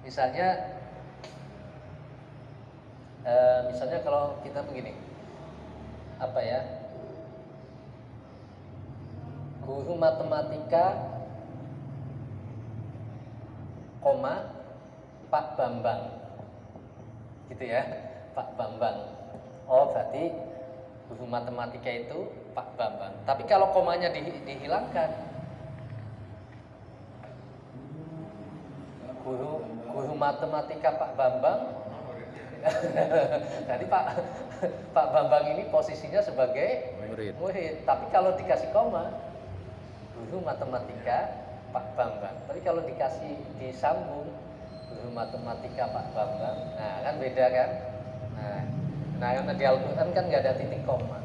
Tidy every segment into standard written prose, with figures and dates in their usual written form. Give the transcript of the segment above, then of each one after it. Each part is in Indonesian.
Misalnya kalau kita begini, apa ya, guru matematika, koma, Pak Bambang, gitu ya, Pak Bambang. Oh, berarti guru matematika itu Pak Bambang. Tapi kalau komanya dihilangkan, guru matematika Pak Bambang. Jadi Pak Bambang ini posisinya sebagai murid. Tapi kalau dikasih koma, guru matematika Pak Bambang. Tapi kalau dikasih disambung, guru matematika Pak Bambang, nah kan beda kan? Nah karena di Al-Quran kan nggak ada titik koma.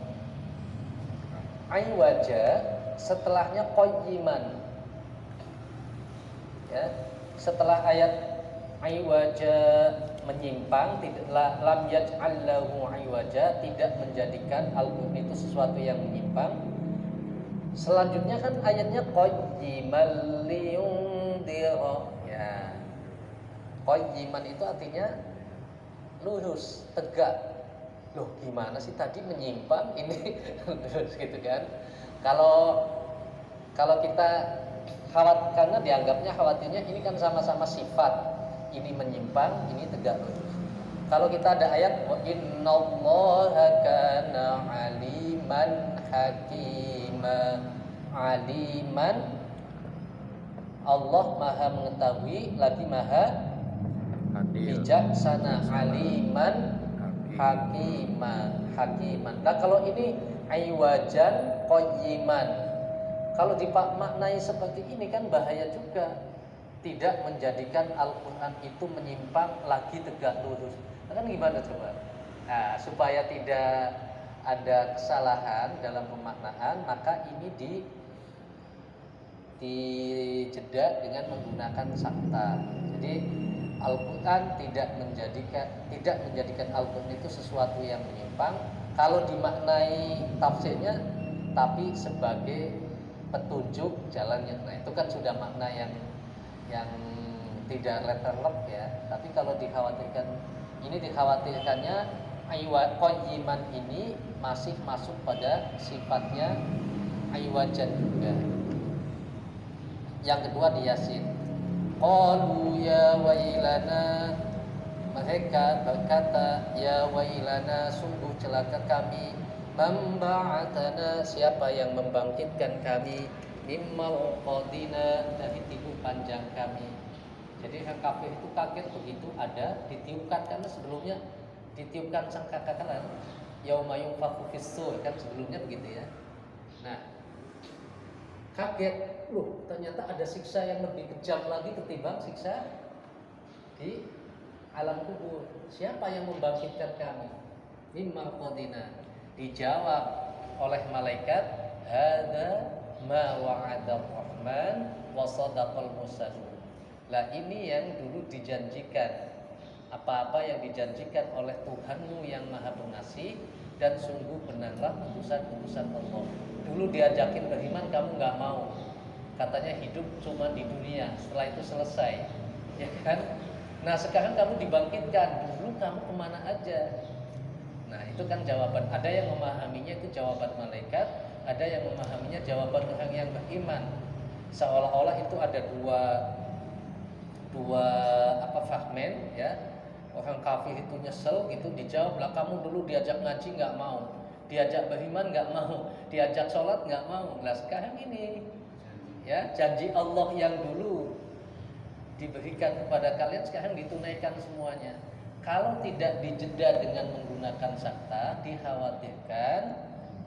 Aywaja setelahnya qayyiman. Ya, setelah ayat aywaja menyimpang, tidak lam yaj'al lahu aywaja, tidak menjadikan Al-Quran itu sesuatu yang menyimpang. Selanjutnya kan ayatnya qayyiman liyundira. Ya. Qayyiman itu artinya lurus, tegak. Loh, gimana sih tadi menyimpang, ini lurus gitu kan? Kalau kita karena dianggapnya khawatirnya ini kan sama-sama sifat. Ini menyimpang, ini tegak lurus. Kalau kita ada ayat wa innallaha kana aliman hakima. Aliman, Allah maha mengetahui, lagi maha bijaksana. Aliman hakiman. Nah kalau ini aywajan qayyiman, kalau dimaknai seperti ini kan bahaya juga. Tidak menjadikan Al-Quran itu menyimpang lagi tegak lurus. Nah, kan gimana coba? Nah, supaya tidak ada kesalahan dalam pemaknaan, maka ini dijeda dengan menggunakan sakta. Jadi Al-Quran tidak menjadikan Al-Quran itu sesuatu yang menyimpang kalau dimaknai tafsirnya, tapi sebagai petunjuk jalan yang lain. Itu kan sudah makna yang tidak letterlek ya. Tapi kalau dikhawatirkannya qayyiman ini masih masuk pada sifatnya aywajan juga. Yang kedua di Yasin, qalu ya wailana, mereka berkata ya wailana, sungguh celaka kami, memba'atana, siapa yang membangkitkan kami, mimmal qadina, dari tidur panjang kami. Jadi orang kafir itu kaget begitu ada ditiupkan, karena sebelumnya ditiupkan sangkakala yauma yunfakhu fis-sur, kan sebelumnya begitu ya. Nah, kaget, loh ternyata ada siksa yang lebih kejam lagi ketimbang siksa di alam kubur. Siapa yang membangkitkan kami? Mimmal qadina. Dijawab oleh malaikat, hadza ma wa'adar rahman wa sadaqal mursalun. Lah ini yang dulu dijanjikan, apa-apa yang dijanjikan oleh Tuhanmu yang Maha Pengasih, dan sungguh benarlah utusan-utusan Allah. Dulu diajakin beriman kamu nggak mau, katanya hidup cuma di dunia, setelah itu selesai, ya kan? Nah sekarang kamu dibangkitkan, dulu kamu kemana aja? Nah itu kan jawaban. Ada yang memahaminya itu jawaban malaikat, ada yang memahaminya jawaban orang yang beriman. Seolah-olah itu ada dua fragmen ya. Orang kafir itu nyesel gitu, dijawab lah, kamu dulu diajak ngaji nggak mau, diajak beriman nggak mau, diajak sholat nggak mau. Nah sekarang ini ya, janji Allah yang dulu diberikan kepada kalian sekarang ditunaikan semuanya. Kalau tidak dijeda dengan menggunakan sakta, dikhawatirkan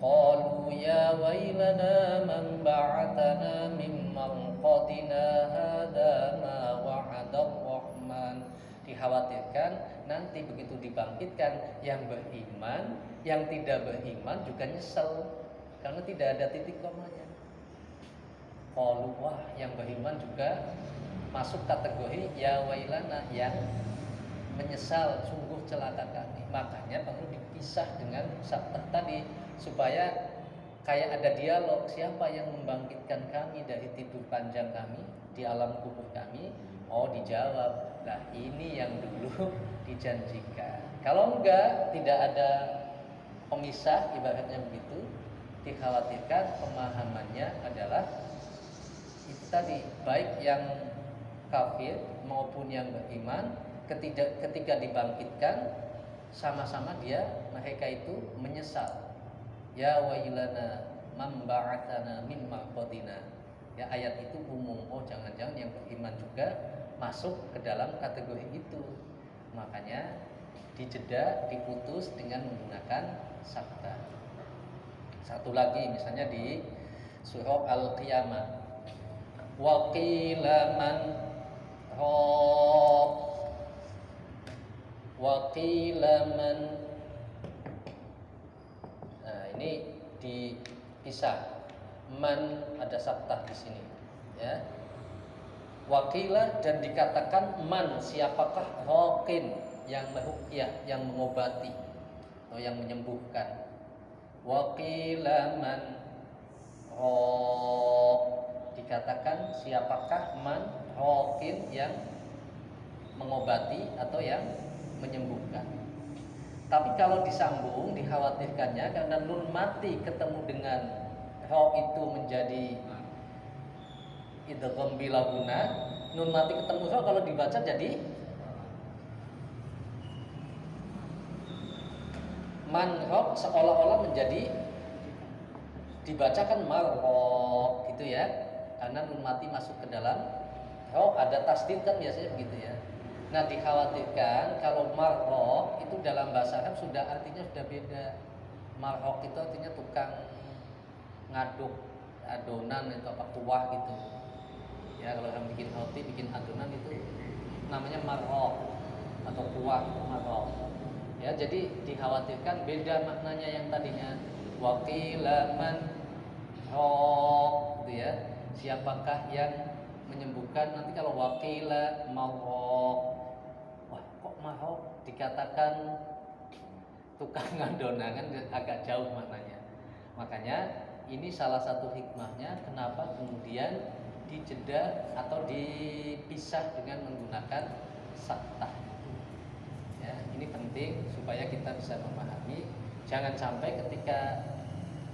qalu ya wailana man ba'atana mimman qadina hadza ma wa'ada rahman. Dikhawatirkan nanti begitu dibangkitkan, yang beriman, yang tidak beriman juga nyesel karena tidak ada titik komanya. Qalu, wah yang beriman juga masuk kategori ya wailana, yang menyesal, sungguh celaka kami. Makanya perlu dipisah dengan sabta tadi, supaya kayak ada dialog, siapa yang membangkitkan kami dari tidur panjang kami di alam kubur kami. Oh dijawab, Nah, ini yang dulu dijanjikan. Kalau enggak, tidak ada pemisah, ibaratnya begitu, dikhawatirkan pemahamannya adalah itu tadi, baik yang kafir maupun yang beriman ketika dibangkitkan sama-sama mereka itu menyesal. Ya wailana man ba'atsana min maqadina. Ya, ayat itu umum. Oh, jangan-jangan yang beriman juga masuk ke dalam kategori itu. Makanya dijeda, diputus dengan menggunakan sabda. Satu lagi misalnya di surah Al-Qiyamah. Wa qila man raq wa qila man. Nah, ini dipisah. Man ada sabta di sini, ya. Wakilah dan dikatakan man, siapakah raqin, yang meruqyah, yang mengobati atau yang menyembuhkan. Wakilah man raq, dikatakan siapakah man raqin, yang mengobati atau yang menyembuhkan. Tapi kalau disambung, dikhawatirkannya karena nun mati ketemu dengan ra itu menjadi idgham bila guna. Nun mati ketemu ra kalau dibaca jadi manrob, seolah-olah menjadi dibacakan marrob gitu ya, karena nun mati masuk ke dalam ra, ada tasdid kan biasanya begitu ya. Nah, dikhawatirkan kalau marrob itu dalam bahasa Arab artinya sudah beda. Marrob itu artinya tukang ngaduk adonan itu apa, kuah gitu ya. Kalau orang bikin roti, bikin adonan itu namanya marrob atau kuah marrob ya. Jadi dikhawatirkan beda maknanya yang tadinya wakila man rob gitu ya, siapakah yang menyembuhkan. Nanti kalau wakila marrob, wah kok marrob dikatakan tukang adonan, kan agak jauh maknanya. Makanya ini salah satu hikmahnya kenapa kemudian dijeda atau dipisah dengan menggunakan saktah. Ya, ini penting supaya kita bisa memahami. Jangan sampai ketika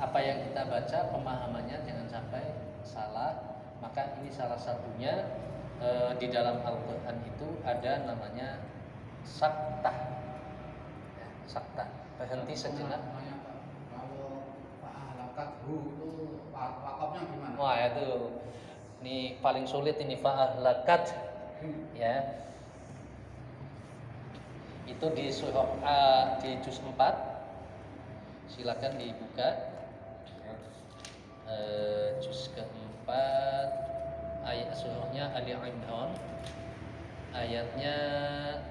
apa yang kita baca pemahamannya jangan sampai salah. Maka ini salah satunya di dalam Al-Quran itu ada namanya saktah. Ya, saktah, berhenti sejenak. Itu wakafnya gimana? Wah, itu ini paling sulit ini, fa'ahlakat ya. Itu di surah di juz 4. Silakan dibuka. Juz keempat, ayat surahnya Ali Imran, ayatnya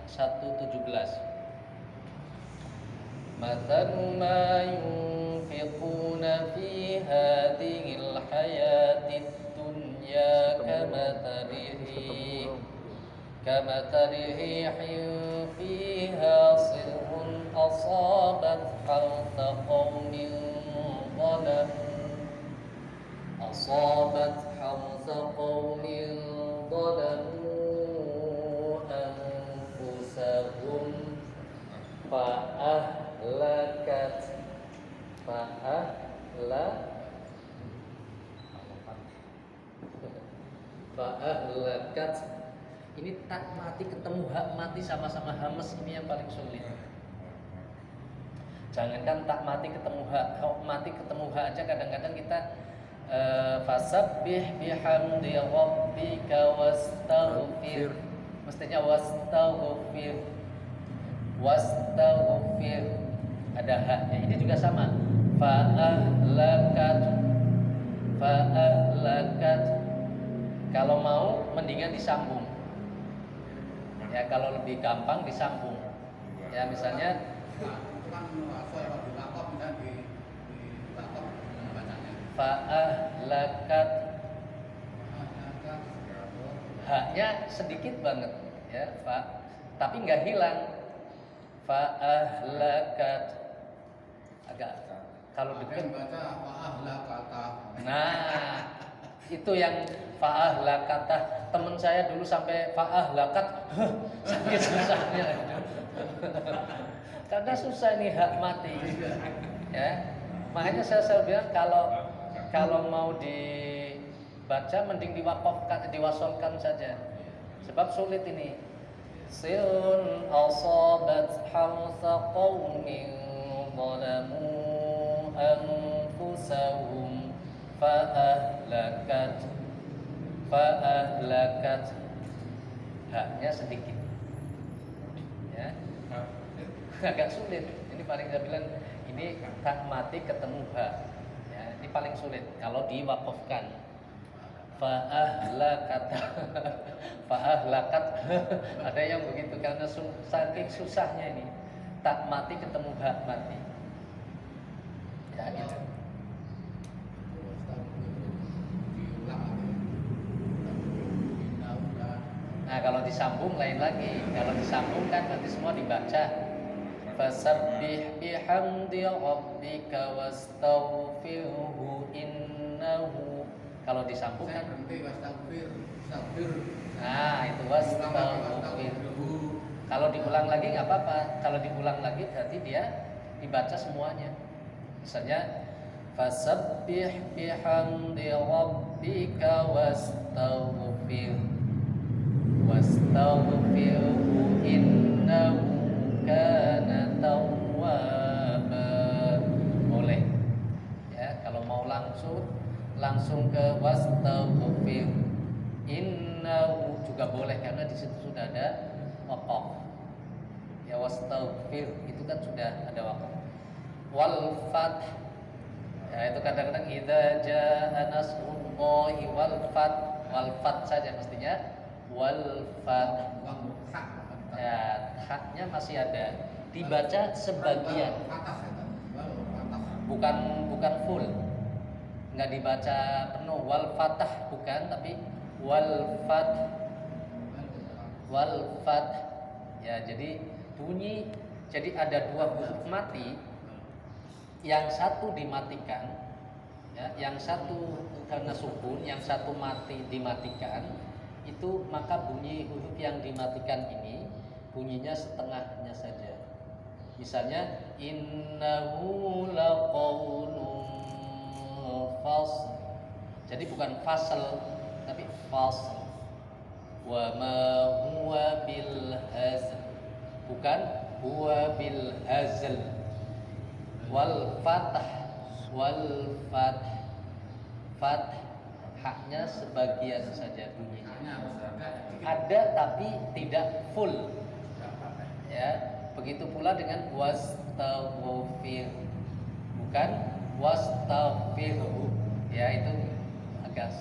117. Mathalu ma yunfiquna fi hadhil hayatid dunya kamathali rihin fiha sirrun asabat hartha qaumin zalamu anfusahum fa'ahlakat. Ini tak mati ketemu hak mati sama-sama hamas, ini yang paling sulit. Jangankan tak mati ketemu hak mati ketemu hak aja kadang-kadang kita fasabbih bihamdi rabbika wastaghfir. Mestinya wastaghfir. Ada haknya. Ini juga sama. Fa'ahlakat. Kalau mau mendingan disambung. Ya, kalau lebih gampang disambung. Ya, misalnya fa'ahlakat, haknya sedikit banget ya, tapi nggak hilang. Fa'ahlakat agak kalau dekat baca fa'ahlakata. Nah, Itu yang fa'ahlakata. Temen saya dulu sampai fa'ahlakat, sakit susahnya. Karena susah nih hak mati. Ya, makanya saya bilang kalau mau dibaca mending diwasolkan saja. Sebab sulit ini. Sirun asabat harsa qaumin zalamu anfusahum fa'ahlakat haknya sedikit ya, agak sulit. Ini paling saya bilang ini tak mati ketemu hak ya, ini paling sulit kalau diwakafkan. Fa'ahlakat ada yang begitu karena saking susahnya ini tak mati ketemu hak mati ya gitu. Nah kalau disambung lain lagi. Kalau disambung kan nanti semua dibaca. Fasabbih bihamdi rabbika wastaghfirhu innahu. Kalau disambung kan wastaghfir. Nah itu wastaghfir. Kalau diulang lagi nggak apa-apa. Kalau diulang lagi berarti dia dibaca semuanya. Misalnya fasabbih bihamdi rabbika wastaghfirhu innahu kana tawwaba. Boleh ya, kalau mau langsung ke wastaghfir innahu juga boleh karena di situ sudah ada waqaf ya. Wastaghfir itu kan sudah ada waqaf. Wal fath ya, itu kadang-kadang idza jaa nasrullahi wal fath saja mestinya wal fath ya, haknya masih ada, dibaca sebagian, bukan full, nggak dibaca penuh. Wal fatah bukan, tapi wal fath ya. Jadi bunyi, jadi ada dua huruf mati, yang satu dimatikan ya, yang satu karena sukun, yang satu mati dimatikan. Itu maka bunyi huruf yang dimatikan ini bunyinya setengahnya saja. Misalnya innahu laqaulun fasl. Jadi bukan fasl tapi fasl. Wa ma huwa bil hazl. Bukan huwa bil hazl. Wal fath haknya sebagian saja bunyinya. Ada tapi tidak full. Ya, begitu pula dengan wastaghfir. Bukan wastaghfirhu. Ya, itu agak